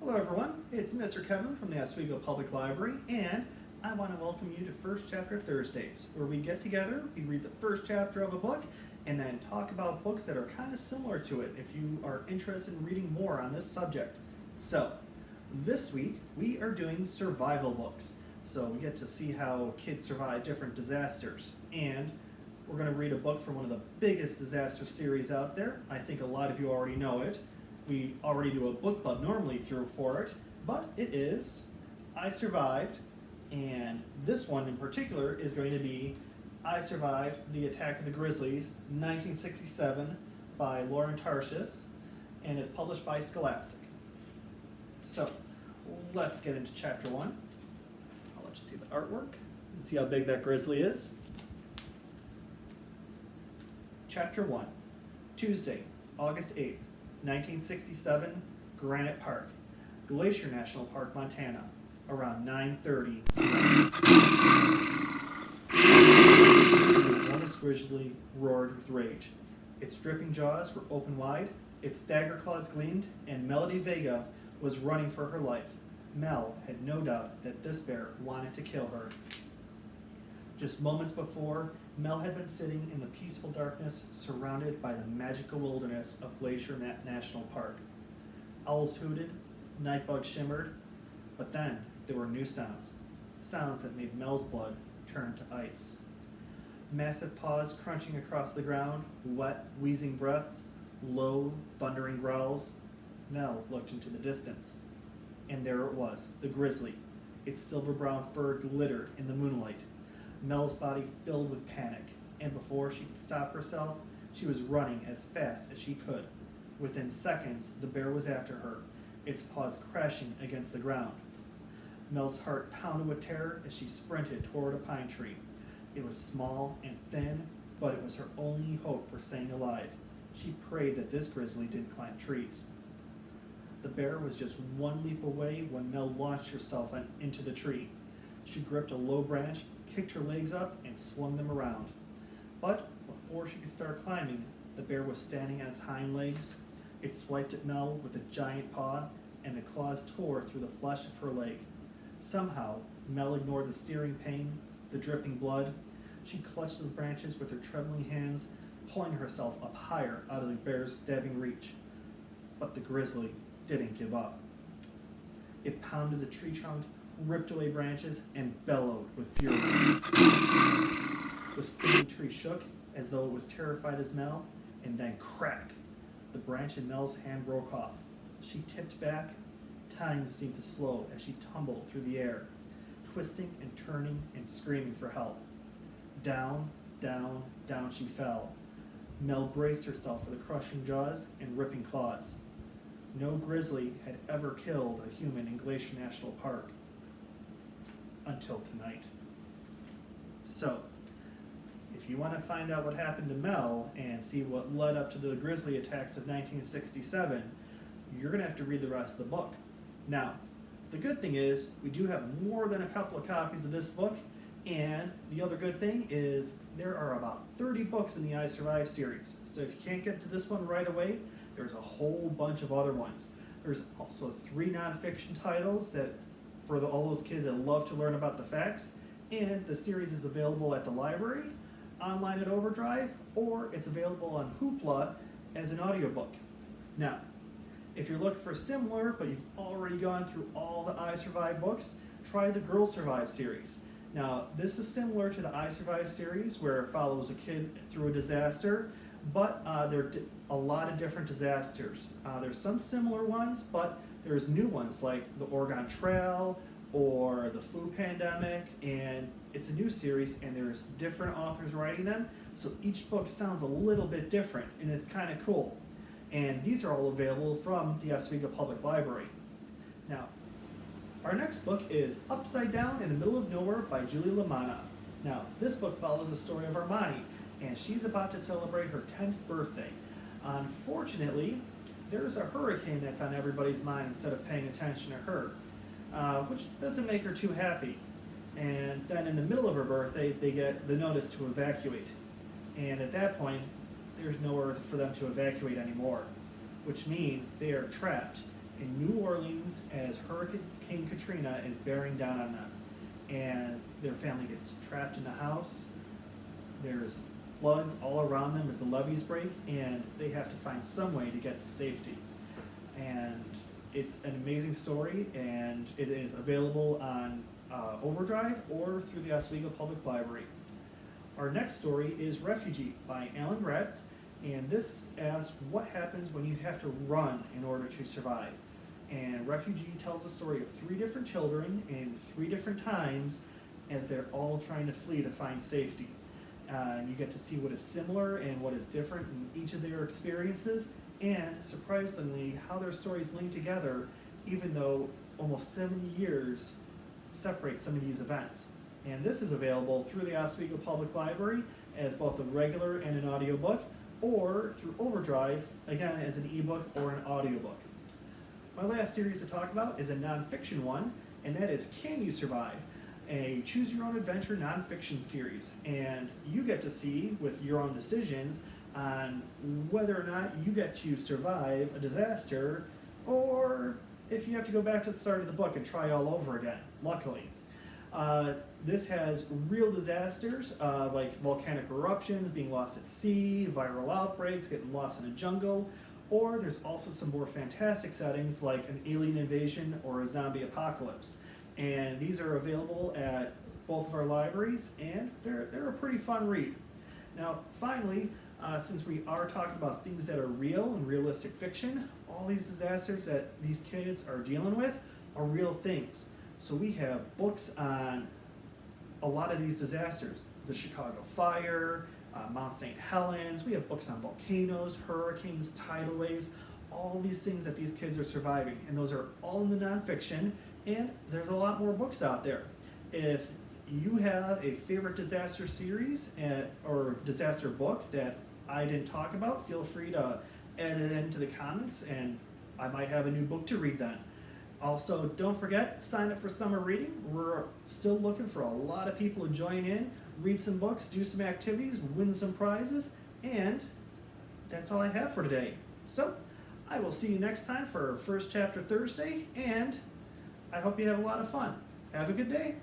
Hello everyone, it's Mr. Kevin from the Oswego Public Library, and I want to welcome you to First Chapter Thursdays, where we get together, we read the first chapter of a book, and then talk about books that are kind of similar to it if you are interested in reading more on this subject. So, this week we are doing survival books. So we get to see how kids survive different disasters, and we're going to read a book from one of the biggest disaster series out there. I think a lot of you already know it. We already do a book club normally for it, but it is I Survived, and this one in particular is going to be I Survived the Attack of the Grizzlies, 1967, by Lauren Tarshis, and it's published by Scholastic. So, let's get into chapter 1. I'll let you see the artwork and see how big that grizzly is. Chapter 1, Tuesday, August 8th. 1967, Granite Park, Glacier National Park, Montana, around 9:30 p.m. The enormous grizzly roared with rage. Its dripping jaws were open wide, its dagger claws gleamed, and Melody Vega was running for her life. Mel had no doubt that this bear wanted to kill her. Just moments before, Mel had been sitting in the peaceful darkness surrounded by the magical wilderness of Glacier National Park. Owls hooted, nightbugs shimmered, but then there were new sounds, sounds that made Mel's blood turn to ice. Massive paws crunching across the ground, wet, wheezing breaths, low, thundering growls. Mel looked into the distance, and there it was, the grizzly. Its silver-brown fur glittered in the moonlight. Mel's body filled with panic, and before she could stop herself, she was running as fast as she could. Within seconds, the bear was after her, its paws crashing against the ground. Mel's heart pounded with terror as she sprinted toward a pine tree. It was small and thin, but it was her only hope for staying alive. She prayed that this grizzly didn't climb trees. The bear was just one leap away when Mel launched herself into the tree. She gripped a low branch, kicked her legs up, and swung them around. But before she could start climbing, the bear was standing on its hind legs. It swiped at Mel with a giant paw, and the claws tore through the flesh of her leg. Somehow, Mel ignored the searing pain, the dripping blood. She clutched the branches with her trembling hands, pulling herself up higher out of the bear's stabbing reach. But the grizzly didn't give up. It pounded the tree trunk, ripped away branches, and bellowed with fury. The spinning tree shook as though it was terrified as Mel, and then crack! The branch in Mel's hand broke off. She tipped back. Time seemed to slow as she tumbled through the air, twisting and turning and screaming for help. Down, down, down she fell. Mel braced herself for the crushing jaws and ripping claws. No grizzly had ever killed a human in Glacier National Park. Until tonight. So, if you want to find out what happened to Mel and see what led up to the grizzly attacks of 1967, you're going to have to read the rest of the book. Now, the good thing is we do have more than a couple of copies of this book, and the other good thing is there are about 30 books in the I Survived series. So if you can't get to this one right away, there's a whole bunch of other ones. There's also 3 nonfiction titles that for all those kids that love to learn about the facts, and the series is available at the library, online at Overdrive, or it's available on Hoopla as an audiobook. Now, if you're looking for similar, but you've already gone through all the I Survive books, try the Girls Survive series. Now, this is similar to the I Survive series, where it follows a kid through a disaster, but there are a lot of different disasters. There's some similar ones, but there's new ones like the Oregon Trail or the flu pandemic, and it's a new series, and there's different authors writing them, so each book sounds a little bit different, and it's kind of cool. And these are all available from the Oswego Public Library. Now, our next book is Upside Down in the Middle of Nowhere by Julie Lamana. Now, this book follows the story of Armani, and she's about to celebrate her 10th birthday. Unfortunately, there's a hurricane that's on everybody's mind instead of paying attention to her, which doesn't make her too happy. And then in the middle of her birthday, they get the notice to evacuate. And at that point, there's nowhere for them to evacuate anymore, which means they are trapped in New Orleans as Hurricane Katrina is bearing down on them. And their family gets trapped in the house. There's floods all around them as the levees break, and they have to find some way to get to safety. And it's an amazing story, and it is available on Overdrive or through the Oswego Public Library. Our next story is Refugee by Gratz, and this asks what happens when you have to run in order to survive. And Refugee tells the story of 3 different children in 3 different times as they're all trying to flee to find safety. You get to see what is similar and what is different in each of their experiences, and surprisingly, how their stories link together, even though almost 70 years separate some of these events. And this is available through the Oswego Public Library as both a regular and an audiobook, or through Overdrive, again as an ebook or an audiobook. My last series to talk about is a nonfiction one, and that is Can You Survive? A choose-your-own-adventure nonfiction series. And you get to see, with your own decisions, on whether or not you get to survive a disaster, or if you have to go back to the start of the book and try all over again, luckily. This has real disasters, like volcanic eruptions, being lost at sea, viral outbreaks, getting lost in a jungle, or there's also some more fantastic settings like an alien invasion or a zombie apocalypse. And these are available at both of our libraries, and they're a pretty fun read. Now, finally, since we are talking about things that are real and realistic fiction, all these disasters that these kids are dealing with are real things. So we have books on a lot of these disasters. The Chicago Fire, Mount St. Helens, we have books on volcanoes, hurricanes, tidal waves, all these things that these kids are surviving. And those are all in the nonfiction, and there's a lot more books out there. If you have a favorite disaster series or disaster book that I didn't talk about, feel free to add it into the comments, and I might have a new book to read then. Also, don't forget, sign up for summer reading. We're still looking for a lot of people to join in, read some books, do some activities, win some prizes, and that's all I have for today. So, I will see you next time for our First Chapter Thursday, and I hope you have a lot of fun. Have a good day.